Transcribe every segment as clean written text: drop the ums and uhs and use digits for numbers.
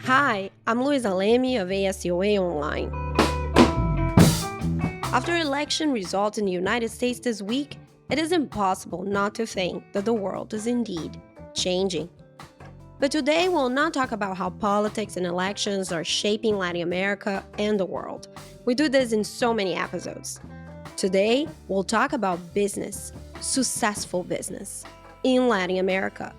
Hi, I'm Luisa Leme of AS COA Online. After election results in the United States this week, it is impossible not to think that the world is indeed changing. But today we'll not talk about how politics and elections are shaping Latin America and the world. We do this in so many episodes. Today, we'll talk about business, successful business, in Latin America.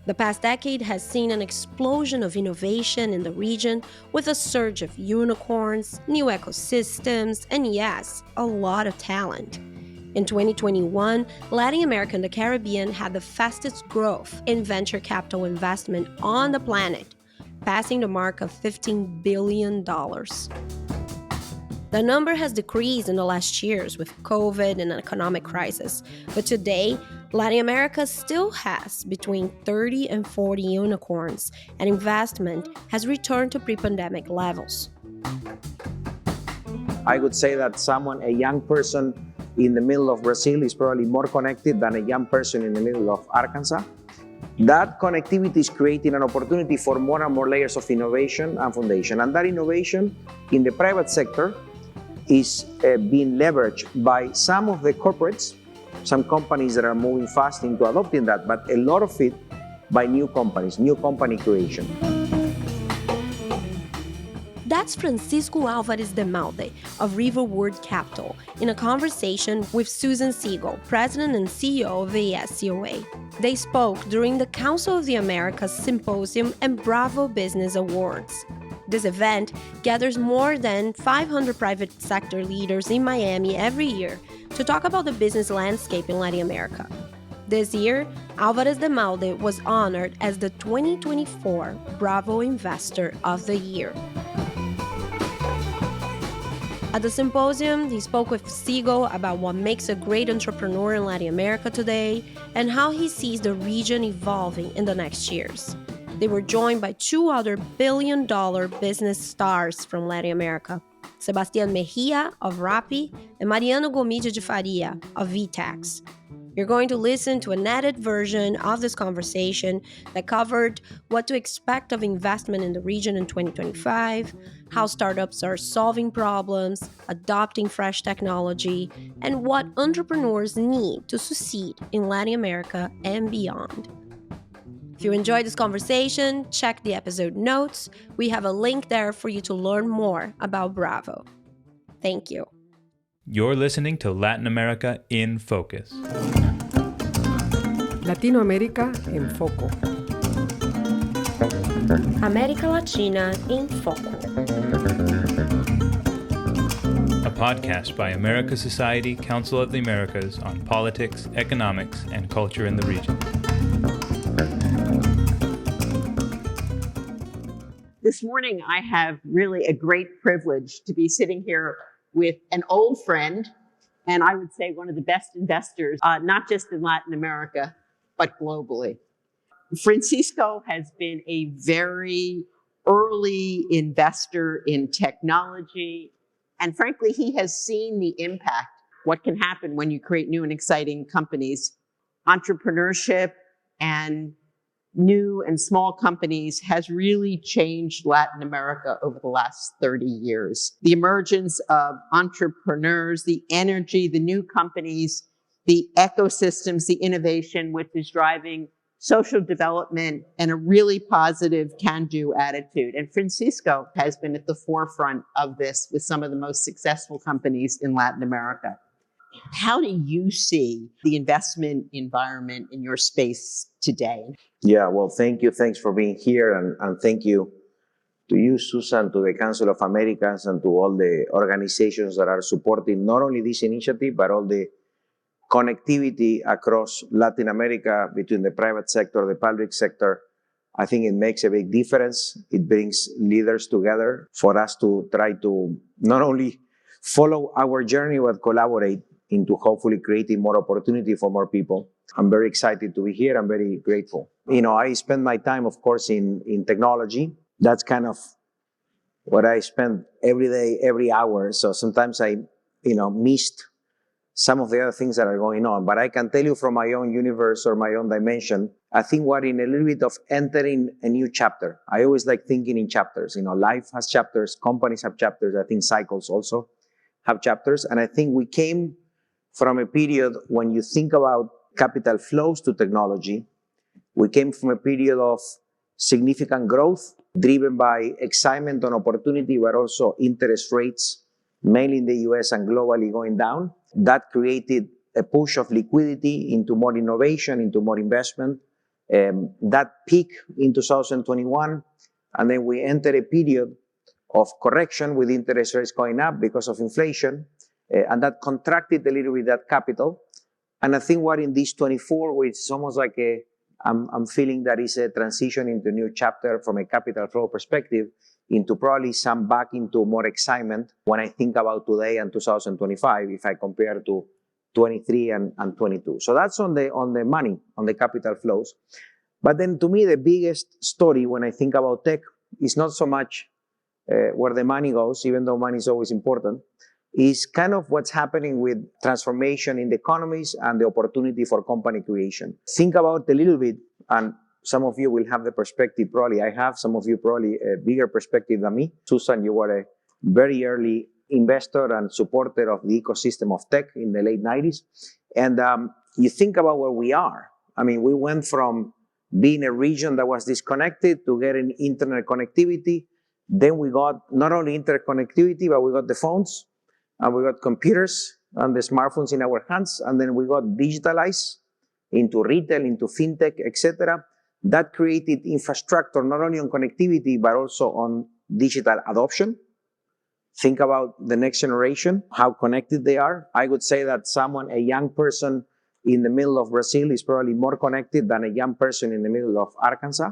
The past decade has seen an explosion of innovation in the region with a surge of unicorns, new ecosystems, and yes, a lot of talent. In 2021, Latin America and the Caribbean had the fastest growth in venture capital investment on the planet, passing the mark of $15 billion. The number has decreased in the last years with COVID and an economic crisis, but today, Latin America still has between 30 and 40 unicorns, and investment has returned to pre-pandemic levels. I would say that a young person in the middle of Brazil is probably more connected than a young person in the middle of Arkansas. That connectivity is creating an opportunity for more and more layers of innovation and foundation. And that innovation in the private sector is being leveraged by some of the corporates, some companies that are moving fast into adopting that, but a lot of it by new companies, new company creation. That's Francisco Alvarez-Demalde of Riverwood Capital in a conversation with Susan Segal, President and CEO of AS COA. They spoke during the Council of the Americas Symposium and Bravo Business Awards. This event gathers more than 500 private sector leaders in Miami every year to talk about the business landscape in Latin America. This year, Alvarez-Demalde was honored as the 2024 Bravo Investor of the Year. At the symposium, he spoke with Segal about what makes a great entrepreneur in Latin America today and how he sees the region evolving in the next years. They were joined by two other billion-dollar business stars from Latin America, Sebastian Mejia of Rappi and Mariano Gomide de Faria of VTEX. You're going to listen to an edited version of this conversation that covered what to expect of investment in the region in 2025, how startups are solving problems, adopting fresh technology, and what entrepreneurs need to succeed in Latin America and beyond. If you enjoyed this conversation, check the episode notes. We have a link there for you to learn more about Bravo. Thank you. You're listening to Latin America in Focus. Latinoamérica en Foco. América Latina em Foco. A podcast by America Society, Council of the Americas on politics, economics, and culture in the region. This morning, I have really a great privilege to be sitting here with an old friend, and I would say one of the best investors, not just in Latin America, but globally. Francisco has been a very early investor in technology, and frankly, he has seen the impact, what can happen when you create new and exciting companies. Entrepreneurship and new and small companies has really changed Latin America over the last 30 years. The emergence of entrepreneurs, the energy, the new companies, the ecosystems, the innovation, which is driving social development and a really positive can-do attitude. And Francisco has been at the forefront of this with some of the most successful companies in Latin America. How do you see the investment environment in your space today? Yeah, well, thank you. Thanks for being here. And thank you to you, Susan, to the Council of Americas, and to all the organizations that are supporting not only this initiative, but all the connectivity across Latin America between the private sector, the public sector. I think it makes a big difference. It brings leaders together for us to try to not only follow our journey, but collaborate into hopefully creating more opportunity for more people. I'm very excited to be here. I'm very grateful. I spend my time, of course, in technology. That's kind of what I spend every day, every hour. So sometimes I, missed some of the other things that are going on. But I can tell you from my own universe or my own dimension, I think we're in a little bit of entering a new chapter. I always like thinking in chapters. Life has chapters, companies have chapters. I think cycles also have chapters. And I think we came from a period when you think about capital flows to technology, we came from a period of significant growth driven by excitement and opportunity, but also interest rates, mainly in the US and globally, going down. That created a push of liquidity into more innovation, into more investment. That peaked in 2021, and then we entered a period of correction with interest rates going up because of inflation, and that contracted a little bit that capital. And I think we're in this 24, which is almost like I'm feeling that is a transition into a new chapter from a capital flow perspective into probably some back into more excitement when I think about today and 2025, if I compare to 23 and 22. So that's on the money, on the capital flows. But then to me, the biggest story when I think about tech is not so much where the money goes, even though money is always important, is kind of what's happening with transformation in the economies and the opportunity for company creation. Think about a little bit, and some of you will have the perspective probably I have, some of you probably a bigger perspective than me. Susan, you were a very early investor and supporter of the ecosystem of tech in the late 90s. And you think about where we are. I mean, we went from being a region that was disconnected to getting internet connectivity. Then we got not only internet connectivity, but we got the phones, and we got computers and the smartphones in our hands, and then we got digitalized into retail, into fintech, etc. That created infrastructure not only on connectivity, but also on digital adoption. Think about the next generation, how connected they are. I would say that a young person in the middle of Brazil is probably more connected than a young person in the middle of Arkansas.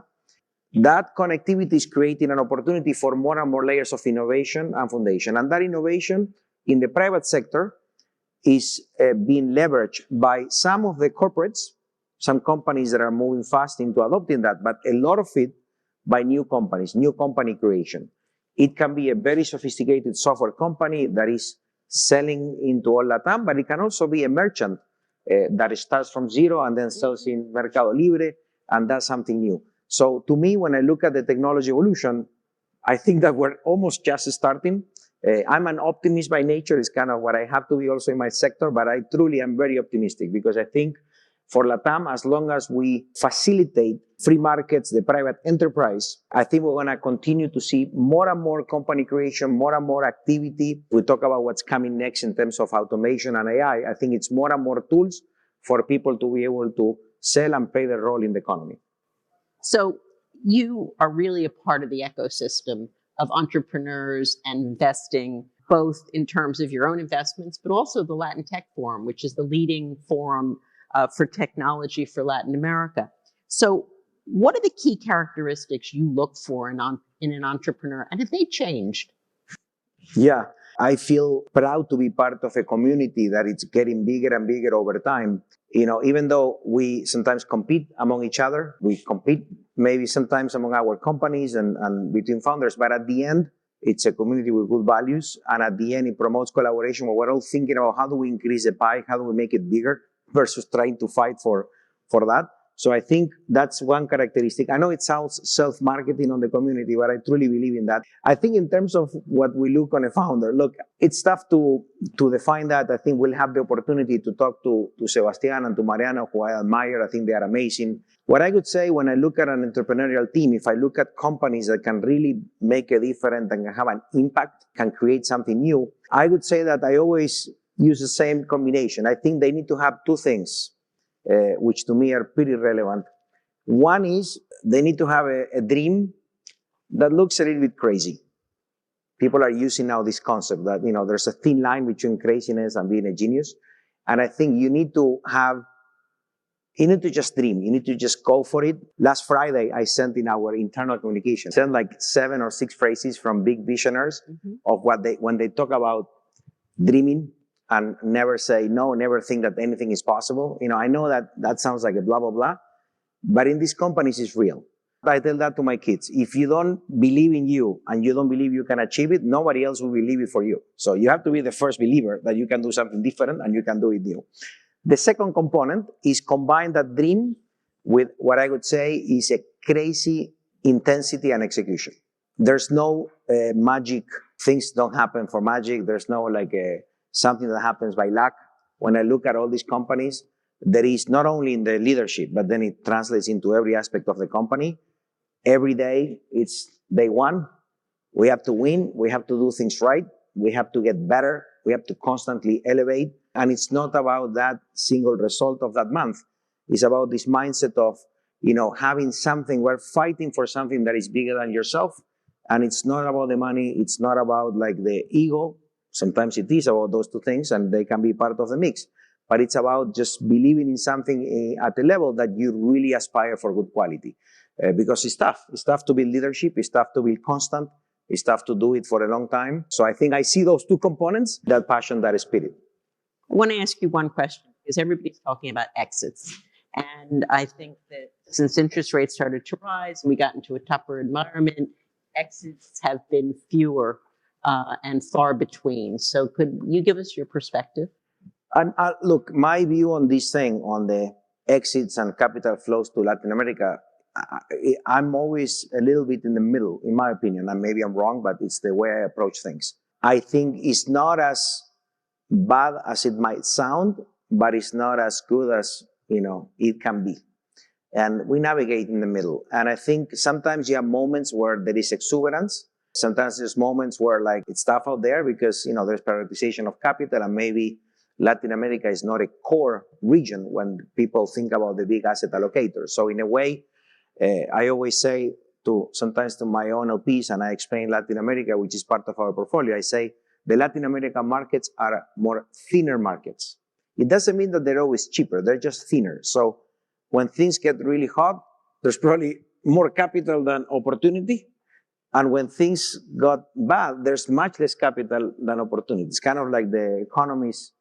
That connectivity is creating an opportunity for more and more layers of innovation and foundation. And that innovation in the private sector is being leveraged by some of the corporates, some companies that are moving fast into adopting that, but a lot of it by new companies, new company creation. It can be a very sophisticated software company that is selling into all Latam, but it can also be a merchant that starts from zero and then sells in Mercado Libre and does something new. So to me, when I look at the technology evolution, I think that we're almost just starting. I'm an optimist by nature. It's kind of what I have to be also in my sector, but I truly am very optimistic because I think for Latam, as long as we facilitate free markets, the private enterprise, I think we're going to continue to see more and more company creation, more and more activity. We talk about what's coming next in terms of automation and AI. I think it's more and more tools for people to be able to sell and play their role in the economy. So you are really a part of the ecosystem of entrepreneurs and investing, both in terms of your own investments, but also the Latin Tech Forum, which is the leading forum for technology for Latin America. So what are the key characteristics you look for in an entrepreneur, and have they changed? Yeah, I feel proud to be part of a community that is getting bigger and bigger over time. Even though we sometimes compete among each other, we compete maybe sometimes among our companies and between founders, but at the end, it's a community with good values. And at the end, it promotes collaboration where we're all thinking about how do we increase the pie, how do we make it bigger versus trying to fight for that. So I think that's one characteristic. I know it sounds self-marketing on the community, but I truly believe in that. I think in terms of what we look on a founder, look, it's tough to define that. I think we'll have the opportunity to talk to Sebastian and to Mariano, who I admire. I think they are amazing. What I would say when I look at an entrepreneurial team, if I look at companies that can really make a difference and can have an impact, can create something new, I would say that I always use the same combination. I think they need to have two things, which to me are pretty relevant. One is they need to have a dream that looks a little bit crazy. People are using now this concept that, there's a thin line between craziness and being a genius. And I think you need to just dream. You need to just go for it. Last Friday, I sent in our internal communication, sent like 7 or 6 phrases from big visionaries of when they talk about dreaming, and never say no, never think that anything is possible. I know that sounds like a blah, blah, blah, but in these companies, it's real. I tell that to my kids. If you don't believe in you and you don't believe you can achieve it, nobody else will believe it for you. So you have to be the first believer that you can do something different and you can do it new. The second component is combine that dream with what I would say is a crazy intensity and execution. There's no magic. Things don't happen for magic. There's no something that happens by luck. When I look at all these companies, there is not only in the leadership, but then it translates into every aspect of the company. Every day, it's day one. We have to win. We have to do things right. We have to get better. We have to constantly elevate. And it's not about that single result of that month. It's about this mindset of, having something, we're fighting for something that is bigger than yourself. And it's not about the money. It's not about the ego. Sometimes it is about those two things and they can be part of the mix. But it's about just believing in something at a level that you really aspire for good quality. Because it's tough. It's tough to build leadership. It's tough to build constant. It's tough to do it for a long time. So I think I see those two components, that passion, that spirit. I want to ask you one question, because everybody's talking about exits. And I think that since interest rates started to rise, we got into a tougher environment, exits have been fewer and far between. So could you give us your perspective? And look, my view on this thing, on the exits and capital flows to Latin America, I'm always a little bit in the middle, in my opinion. And maybe I'm wrong, but it's the way I approach things. I think it's not as bad as it might sound, but it's not as good as, it can be. And we navigate in the middle. And I think sometimes you have moments where there is exuberance. Sometimes there's moments where it's tough out there because, there's prioritization of capital, and maybe Latin America is not a core region when people think about the big asset allocators. So in a way, I always say sometimes to my own LPs, and I explain Latin America, which is part of our portfolio, I say the Latin American markets are more thinner markets. It doesn't mean that they're always cheaper, they're just thinner. So when things get really hot, there's probably more capital than opportunity. And when things got bad, there's much less capital than opportunity. It's kind of like the economy's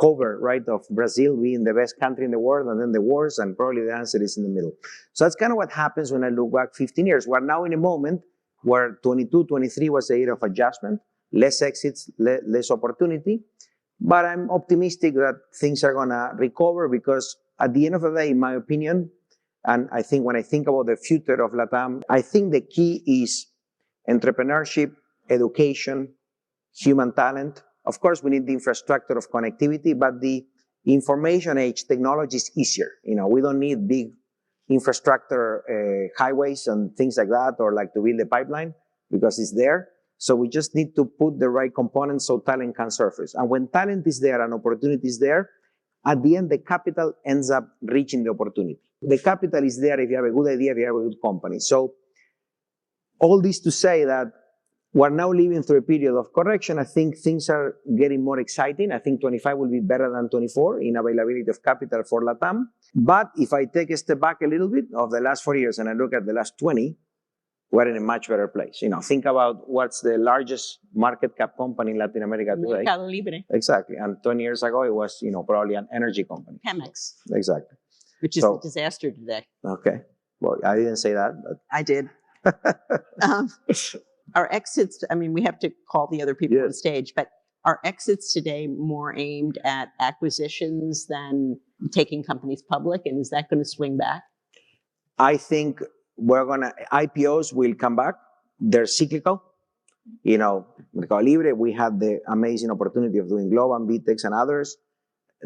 cover, right, of Brazil being the best country in the world, and then the worst, and probably the answer is in the middle. So that's kind of what happens when I look back 15 years. We're now in a moment where 22, 23 was a year of adjustment, less exits, less opportunity. But I'm optimistic that things are going to recover because at the end of the day, in my opinion, and I think when I think about the future of LATAM, I think the key is entrepreneurship, education, human talent. Of course, we need the infrastructure of connectivity, but the information age technology is easier. We don't need big infrastructure, highways and things like that, or to build a pipeline because it's there. So we just need to put the right components so talent can surface. And when talent is there and opportunity is there, at the end, the capital ends up reaching the opportunity. The capital is there if you have a good idea, if you have a good company. So all this to say that we're now living through a period of correction. I think things are getting more exciting. I think 25 will be better than 24 in availability of capital for LATAM. But if I take a step back a little bit of the last 4 years and I look at the last 20, we're in a much better place. Think about what's the largest market cap company in Latin America today. Mercado Libre. Exactly. And 20 years ago, it was, probably an energy company. Pemex. Exactly. Which is a disaster today. Okay. Well, I didn't say that, but I did. Our exits, we have to call the other people on stage, but are exits today more aimed at acquisitions than taking companies public? And is that going to swing back? I think IPOs will come back. They're cyclical. Mercado Libre, we had the amazing opportunity of doing Global, VTEX, and others.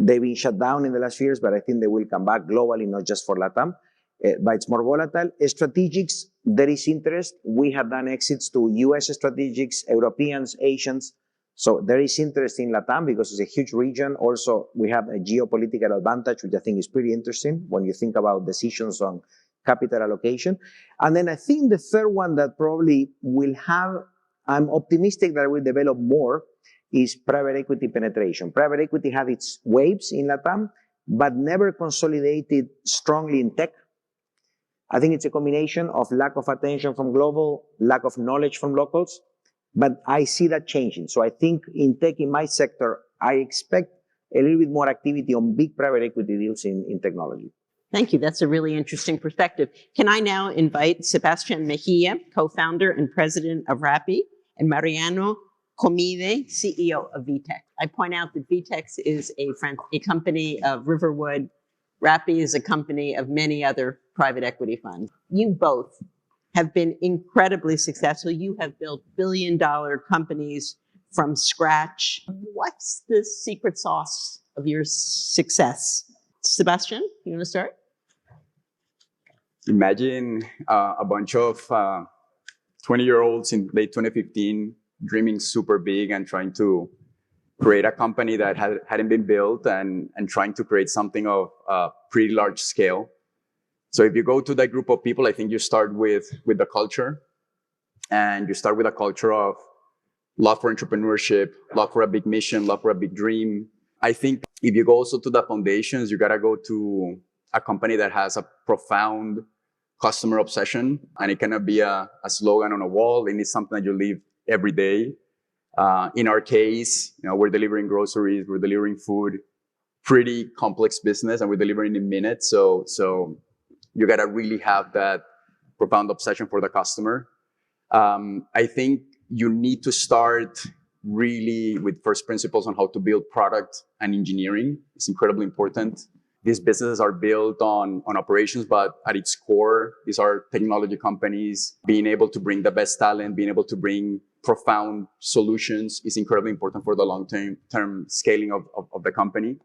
They've been shut down in the last years, but I think they will come back globally, not just for LATAM. But it's more volatile. Strategics, there is interest. We have done exits to US strategics, Europeans, Asians. So there is interest in LATAM because it's a huge region. Also, we have a geopolitical advantage, which I think is pretty interesting when you think about decisions on capital allocation. And then I think the third one that probably will I'm optimistic that will develop more, is private equity penetration. Private equity had its waves in LATAM, but never consolidated strongly in tech. I think it's a combination of lack of attention from global, lack of knowledge from locals, but I see that changing. So I think in tech, in my sector, I expect a little bit more activity on big private equity deals in technology. Thank you. That's a really interesting perspective. Can I now invite Sebastian Mejia, co-founder and president of Rappi, and Mariano, Gomide, CEO of VTEX. I point out that VTEX is a company of Riverwood Rappi is a company of many other private equity funds. You both have been incredibly successful. You have built billion-dollar companies from scratch. What's the secret sauce of your success? Sebastian, you want to start? Imagine a bunch of 20-year-olds in late 2015 dreaming super big and trying to create a company that hadn't been built and trying to create something of pretty large scale. So if you go to that group of people, I think you start with the culture, and you start with a culture of love for entrepreneurship, love for a big mission, love for a big dream. I think if you go also to the foundations, you gotta go to a company that has a profound customer obsession, and it cannot be a slogan on a wall. It needs something that you live every day. In our case, we're delivering groceries, we're delivering food, pretty complex business, and we're delivering in minutes. So you gotta really have that profound obsession for the customer. I think you need to start really with first principles on how to build product and engineering. It's incredibly important. These businesses are built on operations, but at its core, these are technology companies. Being able to bring the best talent, being able to bring profound solutions is incredibly important for the long-term scaling of the company.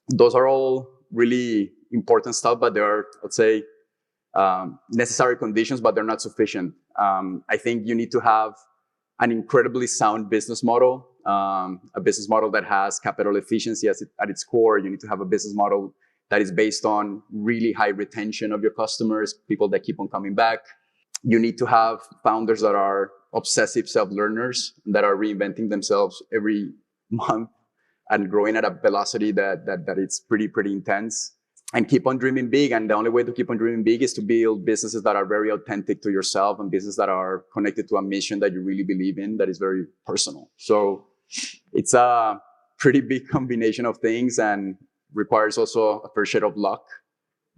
Those are all really important stuff, but they are, let's say, necessary conditions, but they're not sufficient. I think you need to have an incredibly sound business model, a business model that has capital efficiency at its core. You need to have a business model that is based on really high retention of your customers, people that keep on coming back. You need to have founders that are obsessive self-learners, that are reinventing themselves every month and growing at a velocity that it's pretty intense. And keep on dreaming big. And the only way to keep on dreaming big is to build businesses that are very authentic to yourself and businesses that are connected to a mission that you really believe in, that is very personal. So it's a pretty big combination of things and requires also a fair share of luck.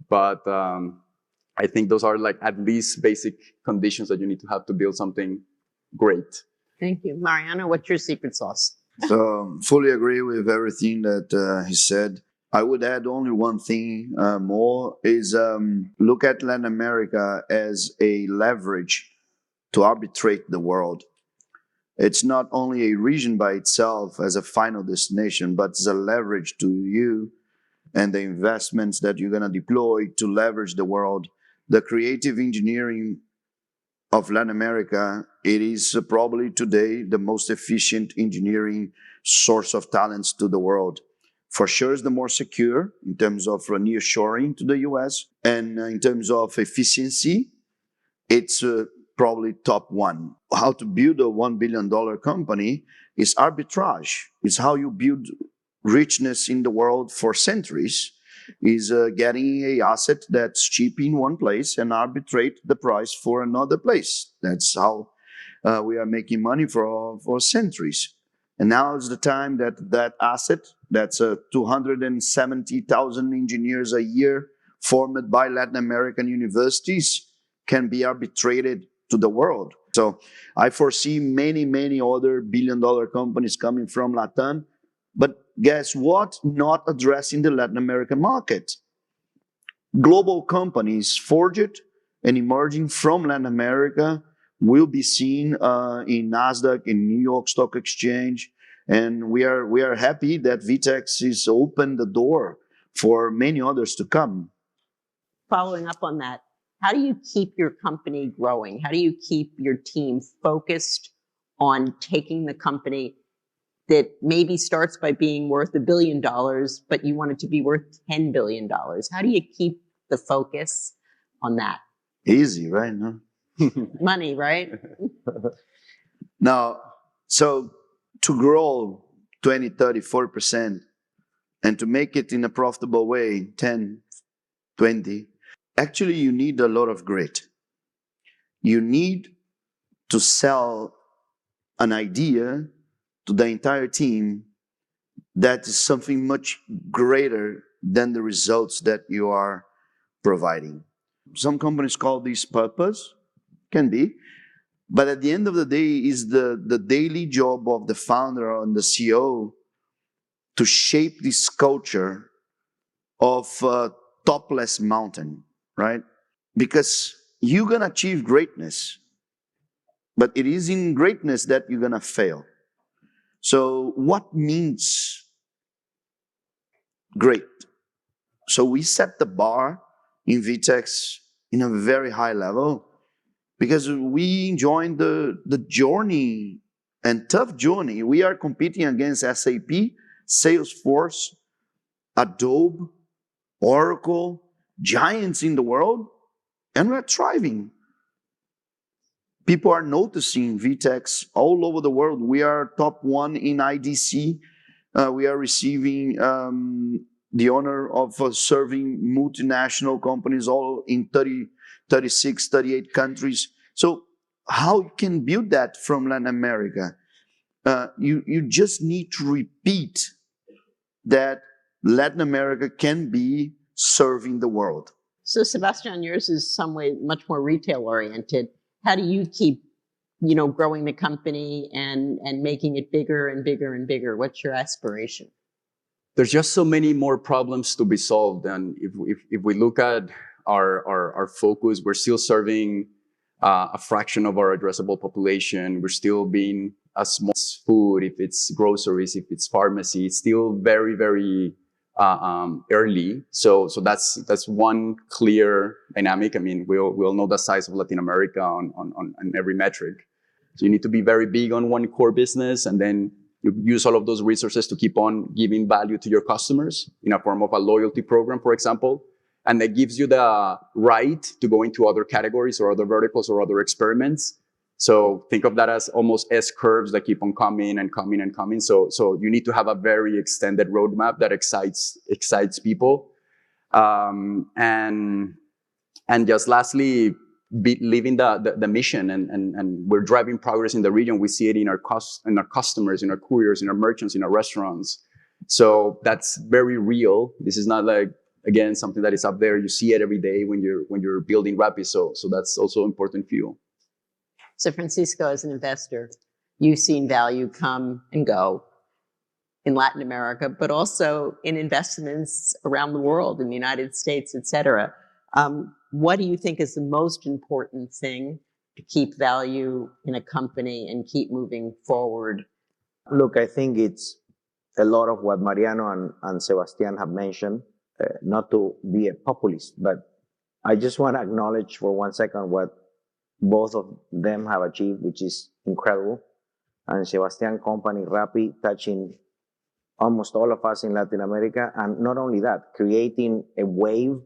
But I think those are like at least basic conditions that you need to have to build something great. Thank you. Mariano, what's your secret sauce? So fully agree with everything that he said. I would add only one thing more is look at Latin America as a leverage to arbitrate the world. It's not only a region by itself as a final destination, but it's a leverage to you and the investments that you're going to deploy to leverage the world. The creative engineering of Latin America, it is probably today the most efficient engineering source of talents to the world. For sure, it's the more secure in terms of nearshoring to the US, and in terms of efficiency, it's probably top one. How to build a $1 billion company is arbitrage. It's how you build richness in the world for centuries, is getting an asset that's cheap in one place and arbitrate the price for another place. That's how we are making money for centuries. And now is the time that asset, that's 270,000 engineers a year formed by Latin American universities, can be arbitrated to the world. So I foresee many, many other billion-dollar companies coming from Latin. But guess what? Not addressing the Latin American market. Global companies forged and emerging from Latin America will be seen in NASDAQ, in New York Stock Exchange. And we are happy that VTEX is opened the door for many others to come. Following up on that, how do you keep your company growing? How do you keep your team focused on taking the company that maybe starts by being worth $1 billion, but you want it to be worth $10 billion? How do you keep the focus on that? Easy, right? No? Money, right? Now, so to grow 20, 30, 40%, and to make it in a profitable way, 10, 20, actually you need a lot of grit. You need to sell an idea to the entire team that is something much greater than the results that you are providing. Some companies call this purpose, can be, but at the end of the day is the daily job of the founder and the CEO to shape this culture of topless mountain, right? Because you're going to achieve greatness, but it is in greatness that you're going to fail. So what means great? So we set the bar in VTEX in a very high level because we enjoyed the journey and tough journey. We are competing against SAP, Salesforce, Adobe, Oracle, giants in the world, and we're thriving. People are noticing VTEX all over the world. We are top one in IDC. We are receiving the honor of serving multinational companies all in 30, 36, 38 countries. So how you can build that from Latin America? You just need to repeat that Latin America can be serving the world. So Sebastian, yours is some way much more retail oriented. How do you keep, growing the company and making it bigger and bigger and bigger? What's your aspiration? There's just so many more problems to be solved. And if we look at our focus, we're still serving a fraction of our addressable population. We're still being a small food, if it's groceries, if it's pharmacy, it's still very, very early. So that's one clear dynamic. I mean, we all know the size of Latin America on every metric. So you need to be very big on one core business, and then you use all of those resources to keep on giving value to your customers in a form of a loyalty program, for example. And that gives you the right to go into other categories or other verticals or other experiments. So think of that as almost S curves that keep on coming and coming and coming. So you need to have a very extended roadmap that excites people. And just lastly, living the mission, and we're driving progress in the region. We see it in our customers, in our couriers, in our merchants, in our restaurants. So that's very real. This is not like, again, something that is up there. You see it every day when you're building Rappi. So that's also important for you. So Francisco, as an investor, you've seen value come and go in Latin America, but also in investments around the world, in the United States, et cetera. What do you think is the most important thing to keep value in a company and keep moving forward? Look, I think it's a lot of what Mariano and Sebastian have mentioned, not to be a populist, but I just want to acknowledge for 1 second what both of them have achieved, which is incredible. And Sebastian company, Rappi, touching almost all of us in Latin America. And not only that, creating a wave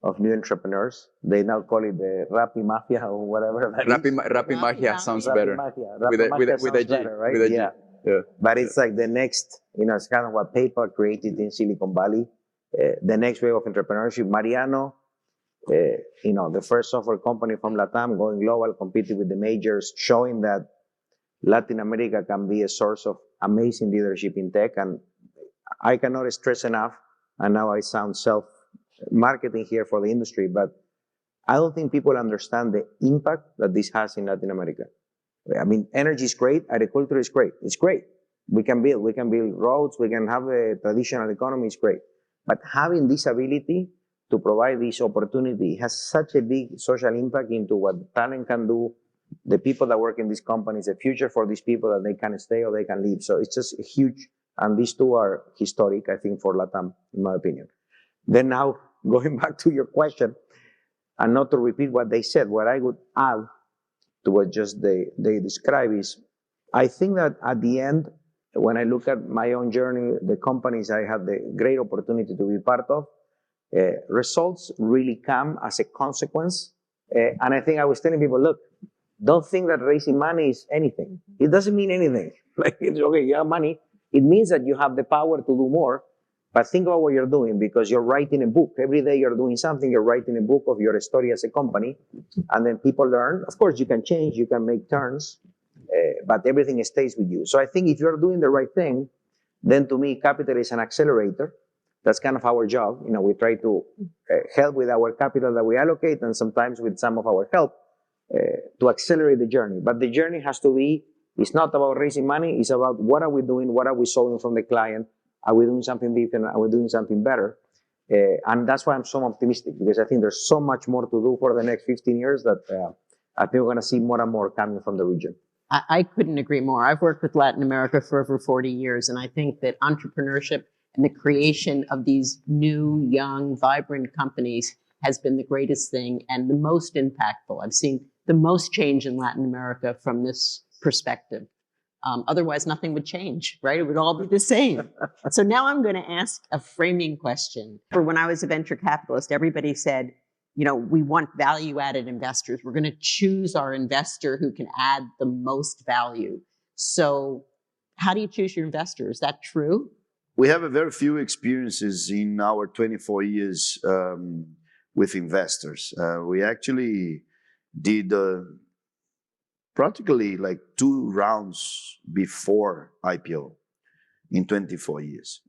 of new entrepreneurs. They now call it the Rappi Mafia or whatever. Rappi Mafia sounds better. With a G, right? With a G. Yeah. But it's like the next, it's kind of what PayPal created in Silicon Valley. The next wave of entrepreneurship. Mariano, the first software company from LATAM going global, competing with the majors, showing that Latin America can be a source of amazing leadership in tech. And I cannot stress enough, and now I sound self-marketing here for the industry, but I don't think people understand the impact that this has in Latin America. I mean, energy is great, agriculture is great. It's great. We can build roads, we can have a traditional economy, it's great. But having this ability to provide this opportunity has such a big social impact into what talent can do, the people that work in these companies, the future for these people, that they can stay or they can leave. So it's just huge. And these two are historic, I think, for LATAM, in my opinion. Then now, going back to your question, and not to repeat what they said, what I would add to what just they describe is, I think that at the end, when I look at my own journey, the companies I had the great opportunity to be part of, results really come as a consequence. And I think I was telling people, look, don't think that raising money is anything. It doesn't mean anything. Like, it's okay, you have money. It means that you have the power to do more. But think about what you're doing, because you're writing a book. Every day you're doing something. You're writing a book of your story as a company. And then people learn. Of course, you can change. You can make turns. But everything stays with you. So I think if you're doing the right thing, then to me, capital is an accelerator. That's kind of our job. We try to help with our capital that we allocate, and sometimes with some of our help to accelerate the journey. But the journey has to be, it's not about raising money. It's about what are we doing? What are we solving from the client? Are we doing something different? Are we doing something better? And that's why I'm so optimistic, because I think there's so much more to do for the next 15 years that I think we're going to see more and more coming from the region. I couldn't agree more. I've worked with Latin America for over 40 years, and I think that entrepreneurship and the creation of these new, young, vibrant companies has been the greatest thing and the most impactful. I've seen the most change in Latin America from this perspective. Otherwise, nothing would change, right? It would all be the same. So now I'm going to ask a framing question. For when I was a venture capitalist, everybody said, you know, we want value-added investors. We're going to choose our investor who can add the most value. So how do you choose your investor? Is that true? We have a very few experiences in our 24 years with investors. We actually did practically like 2 rounds before IPO in 24 years.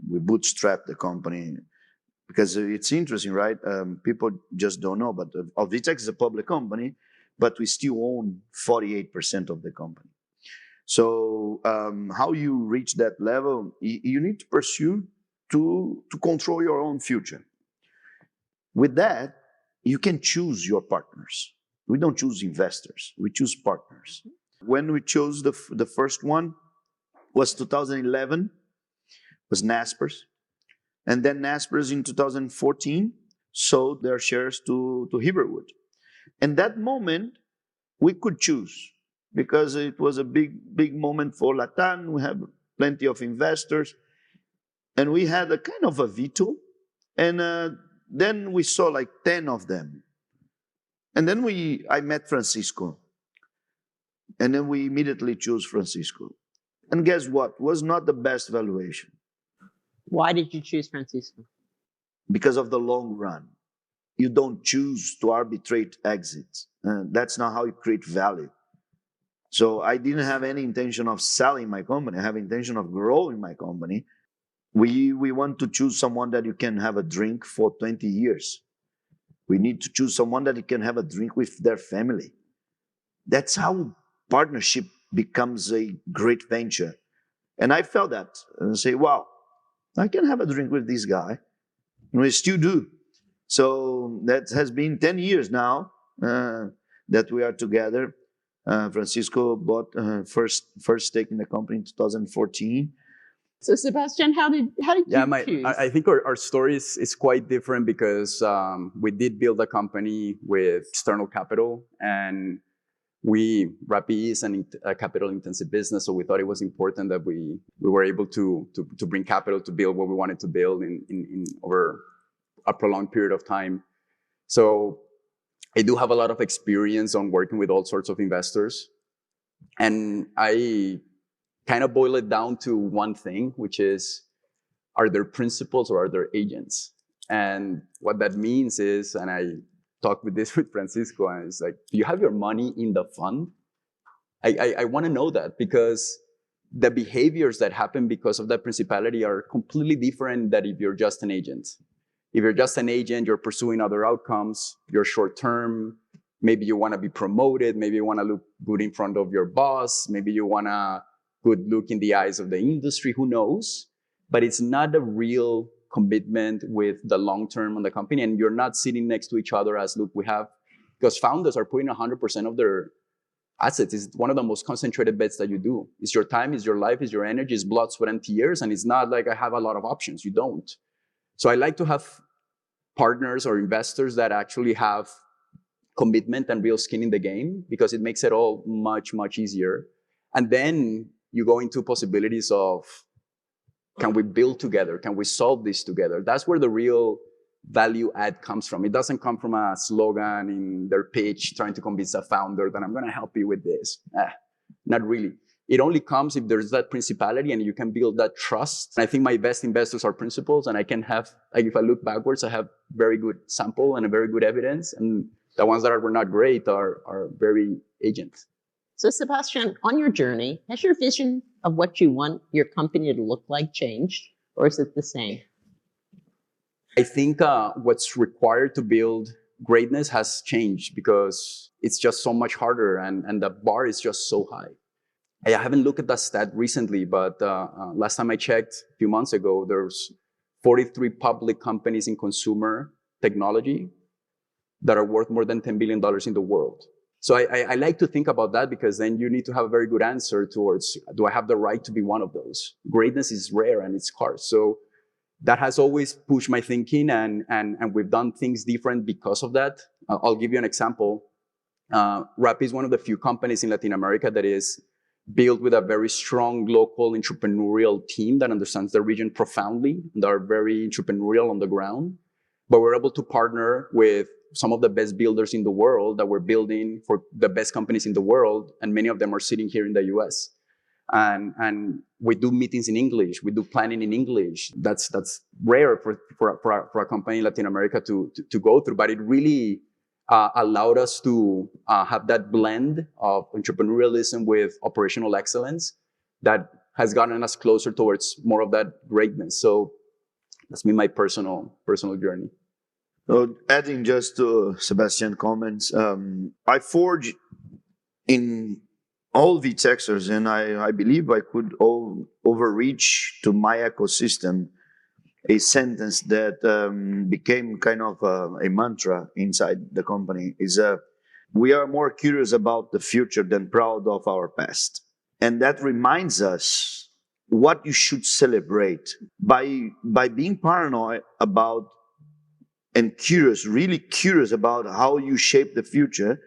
We bootstrapped the company because it's interesting, right? People just don't know, but VTEX is a public company, but we still own 48% of the company. So how you reach that level, you need to pursue to control your own future. With that, you can choose your partners. We don't choose investors, we choose partners. When we chose the first one was 2011, was Naspers. And then Naspers in 2014 sold their shares to Riverwood. And that moment, we could choose because it was a big moment for Latam. We have plenty of investors. And we had a kind of a veto. And then we saw like 10 of them. And then I met Francisco. And then we immediately chose Francisco. And guess what? Was not the best valuation. Why did you choose Francisco? Because of the long run. You don't choose to arbitrate exits. That's not how you create value. So I didn't have any intention of selling my company. I have intention of growing my company. We want to choose someone that you can have a drink for 20 years. We need to choose someone that you can have a drink with their family. That's how partnership becomes a great venture. And I felt that and say, wow, I can have a drink with this guy. And we still do. So that has been 10 years now that we are together. Francisco bought first stake in the company in 2014. So Sebastian, how did you choose? I think our story is quite different because we did build a company with external capital, and Rappi is a capital-intensive business, so we thought it was important that we were able to bring capital to build what we wanted to build in over a prolonged period of time. So I do have a lot of experience on working with all sorts of investors, and I kind of boil it down to one thing, which is, are there principals or are there agents? And what that means is, and I talked with Francisco, and it's like, do you have your money in the fund? I want to know that, because the behaviors that happen because of that principality are completely different than if you're just an agent. If you're just an agent, you're pursuing other outcomes, you're short term, maybe you want to be promoted, maybe you want to look good in front of your boss, maybe you want to good look in the eyes of the industry, who knows? But it's not a real commitment with the long term on the company, and you're not sitting next to each other as, look, we have, because founders are putting 100% of their assets. It's one of the most concentrated bets that you do. It's your time, it's your life, it's your energy, it's blood, sweat, and tears, and it's not like I have a lot of options. You don't. So I like to have partners or investors that actually have commitment and real skin in the game, because it makes it all much, much easier. And then you go into possibilities of, can we build together? Can we solve this together? That's where the real value add comes from. It doesn't come from a slogan in their pitch trying to convince a founder that I'm going to help you with this. Not really. It only comes if there's that principality and you can build that trust. And I think my best investors are principals, and I can have, like, if I look backwards, I have very good sample and a very good evidence. And the ones that were not great are very agent. So Sebastian, on your journey, has your vision of what you want your company to look like changed, or is it the same? I think what's required to build greatness has changed, because it's just so much harder, and the bar is just so high. I haven't looked at that stat recently, but last time I checked, a few months ago, there's 43 public companies in consumer technology that are worth more than $10 billion in the world. So I like to think about that, because then you need to have a very good answer towards, do I have the right to be one of those? Greatness is rare and it's scarce. So that has always pushed my thinking, and we've done things different because of that. I'll give you an example. Rappi is one of the few companies in Latin America that is built with a very strong local entrepreneurial team that understands the region profoundly and are very entrepreneurial on the ground. But we're able to partner with some of the best builders in the world that we're building for the best companies in the world, and many of them are sitting here in the US. And we do meetings in English, we do planning in English. That's rare for a company in Latin America to go through, but it really allowed us to have that blend of entrepreneurialism with operational excellence that has gotten us closer towards more of that greatness. So that's been my personal journey. Adding just to Sebastian's comments, I forge in all VTEXers, and I believe I could overreach to my ecosystem a sentence that became kind of a mantra inside the company, is we are more curious about the future than proud of our past. And that reminds us what you should celebrate. By being paranoid about and curious, really curious about how you shape the future,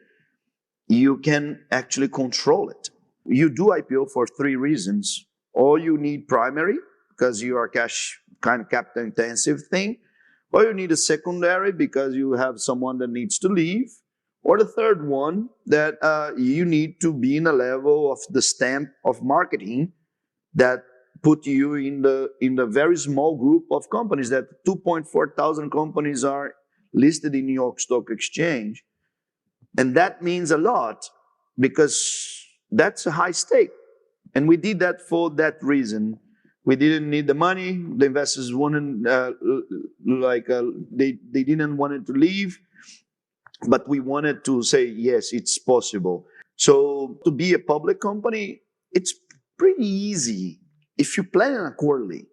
you can actually control it. You do IPO for 3 reasons. Or you need primary, because you are cash kind of capital intensive thing. Or you need a secondary because you have someone that needs to leave. Or the third one, that you need to be in a level of the stamp of marketing that put you in the very small group of companies, that 2.4 thousand companies are listed in New York Stock Exchange. And that means a lot, because that's a high stake. And we did that for that reason. We didn't need the money. The investors wanted, they didn't want it to leave, but we wanted to say, yes, it's possible. So to be a public company, it's pretty easy if you plan it accordingly.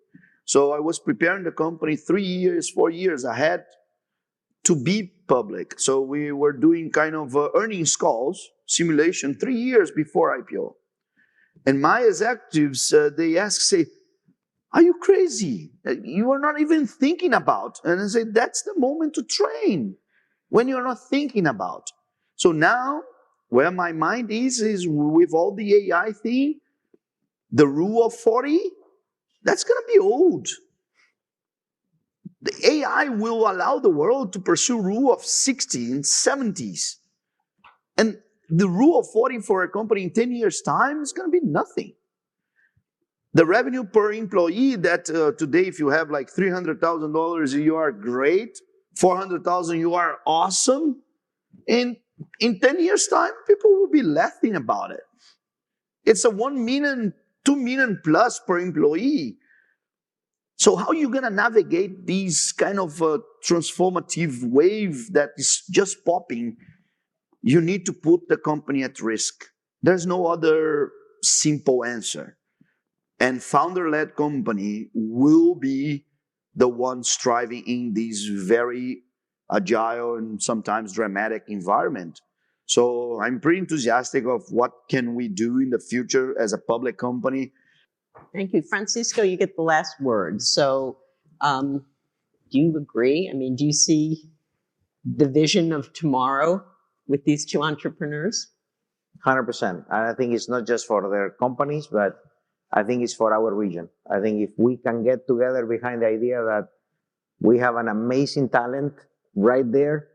So I was preparing the company 3 years, 4 years ahead to be public. So we were doing kind of earnings calls, simulation 3 years before IPO. And my executives, they say, are you crazy? You are not even thinking about. And I say, that's the moment to train, when you're not thinking about. So now, where my mind is with all the AI thing, the rule of 40, that's going to be old. The AI will allow the world to pursue rule of 60 and 70s. And the rule of 40 for a company in 10 years' time is going to be nothing. The revenue per employee that today, if you have like $300,000, you are great. 400,000, you are awesome. And in 10 years' time, people will be laughing about it. It's a 1 million, 2 million plus per employee. So how are you going to navigate these kind of transformative wave that is just popping? You need to put the company at risk. There's no other simple answer. And founder-led company will be the one striving in this very agile and sometimes dramatic environment. So I'm pretty enthusiastic of what can we do in the future as a public company. Thank you. Francisco, you get the last word. So do you agree? I mean, do you see the vision of tomorrow with these 2 entrepreneurs? 100%. I think it's not just for their companies, but I think it's for our region. I think if we can get together behind the idea that we have an amazing talent right there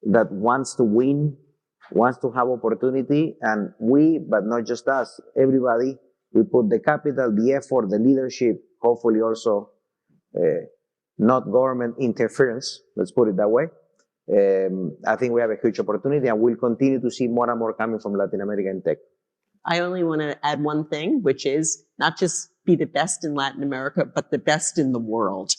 that wants to win, wants to have opportunity, and we, but not just us, everybody, we put the capital, the effort, the leadership, hopefully also not government interference, let's put it that way. I think we have a huge opportunity, and we'll continue to see more and more coming from Latin America in tech. I only want to add one thing, which is not just be the best in Latin America, but the best in the world.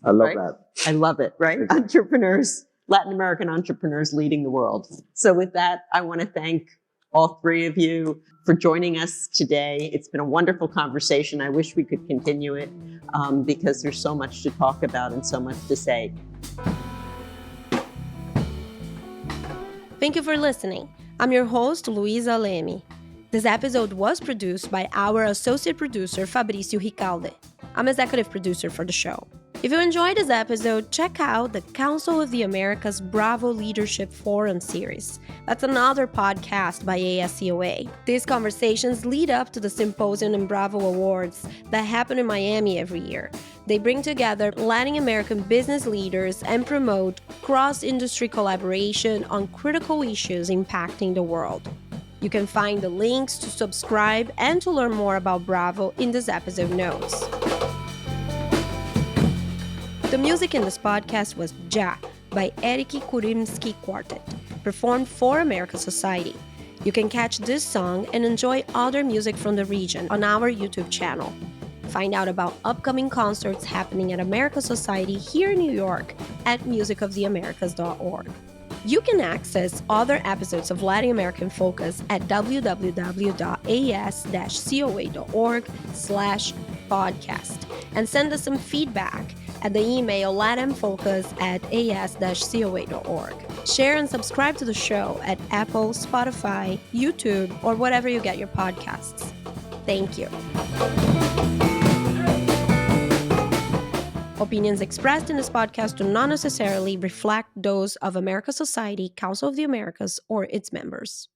I love right? that. I love it, right? Exactly. Entrepreneurs, Latin American entrepreneurs leading the world. So with that, I want to thank all three of you, for joining us today. It's been a wonderful conversation. I wish we could continue it because there's so much to talk about and so much to say. Thank you for listening. I'm your host, Luisa Leme. This episode was produced by our associate producer, Fabrício Ricalde. I'm executive producer for the show. If you enjoyed this episode, check out the Council of the Americas Bravo Leadership Forum series. That's another podcast by ASCOA. These conversations lead up to the Symposium and Bravo Awards that happen in Miami every year. They bring together Latin American business leaders and promote cross-industry collaboration on critical issues impacting the world. You can find the links to subscribe and to learn more about Bravo in this episode notes. The music in this podcast was Ja by Eriki Kurimski Quartet, performed for America Society. You can catch this song and enjoy other music from the region on our YouTube channel. Find out about upcoming concerts happening at America Society here in New York at musicoftheamericas.org. You can access other episodes of Latin American Focus at www.as-coa.org/podcast and send us some feedback at the email latinfocus@as-coa.org. Share and subscribe to the show at Apple, Spotify, YouTube, or whatever you get your podcasts. Thank you. Opinions expressed in this podcast do not necessarily reflect those of America Society, Council of the Americas, or its members.